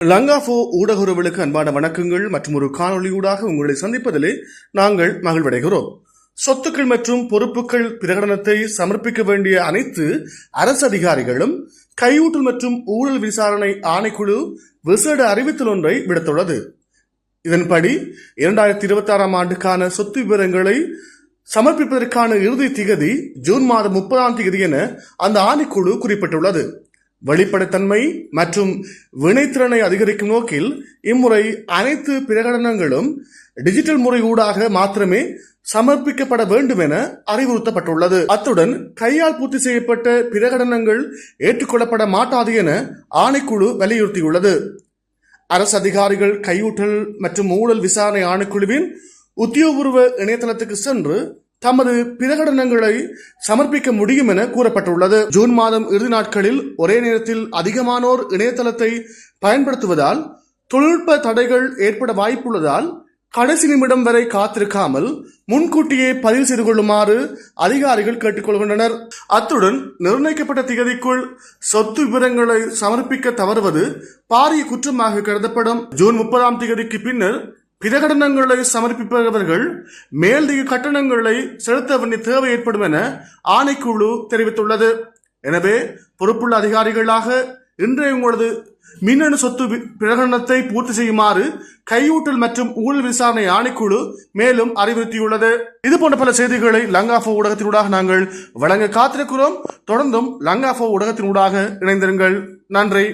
லங்காஃபோ ஊடக உறவுகளுக்கு அன்பான வணக்கங்கள் மற்றும் ஒரு காணொலியூடாக உங்களை சந்திப்பதிலே நாங்கள் மகிழ்வடைகிறோம். சொத்துக்கள் மற்றும் பொறுப்புகள் பிரகடனத்தை சமர்ப்பிக்க வேண்டிய அனைத்து அரசு அதிகாரிகளும் கையூட்டல் மற்றும் ஊழல் விசாரணை ஆணைக்குழு விசேட அறிவித்தல் ஒன்றை விடுத்துள்ளது. இதன்படி 2026 ஆண்டுக்கான சொத்து விவரங்களை சமர்ப்பிப்பதற்கான இறுதி திகதி ஜூன் மாதம் 30 என அந்த ஆணைக்குழு குறிப்பிட்டுள்ளது. வெளிப்படைத்தன்மை மற்றும் வினைத்திறனை அதிகரிக்கும் நோக்கில் இம்முறை அனைத்து பிரகடனங்களும் டிஜிட்டல் முறை ஊடாக மாத்திரமே சமர்ப்பிக்கப்பட வேண்டும் என அறிவுறுத்தப்பட்டுள்ளது. அத்துடன் கையால் பூர்த்தி செய்யப்பட்ட பிரகடனங்கள் ஏற்றுக்கொள்ளப்பட மாட்டாது என ஆணைக்குழு வலியுறுத்தியுள்ளது. அரசு அதிகாரிகள் கையூட்டல் மற்றும் ஊழல் விசாரணை ஆணைக்குழுவின் உத்தியோகபூர்வ இணையதளத்துக்கு சென்று தமது பிரகடனங்களை சமர்ப்பிக்க முடியும் என கூறப்பட்டுள்ளது. ஜூன் மாதம் இறுதி நாட்களில் ஒரே நேரத்தில் அதிகமானோர் இணையதளத்தை பயன்படுத்துவதால் தொழில்நுட்ப தடைகள் ஏற்பட வாய்ப்புள்ளதால் கடைசி நிமிடம் வரை காத்திருக்காமல் முன்கூட்டியே பதிவு செய்து கொள்ளுமாறு அதிகாரிகள் கேட்டுக்கொள்கின்றனர். அத்துடன் நிர்ணயிக்கப்பட்ட திகதிக்குள் சொத்து விவரங்களை சமர்ப்பிக்க தவறுவது பாரிய குற்றமாக கருதப்படும். ஜூன் 30 பின்னர் பிரகடனங்களை சமர்ப்பிப்பவர்கள் மேல்திக கட்டணங்களை செலுத்த வேண்டிய தேவை ஏற்படும் என ஆணைக்குழு தெரிவித்துள்ளது. எனவே பொறுப்புள்ள அதிகாரிகளாக இன்றைய உங்களது மின்னணு சொத்து பிரகடனத்தை பூர்த்தி செய்யுமாறு கையூட்டல் மற்றும் ஊழல் விசாரணை ஆணைக்குழு மேலும் அறிவுறுத்தியுள்ளது. இது போன்ற பல செய்திகளை லங்காஃபோ ஊடகத்தினூடாக நாங்கள் வழங்க காத்திருக்கிறோம். தொடர்ந்தும் லங்காஃபோ ஊடகத்தினூடாக இணைந்திருங்கள். நன்றி.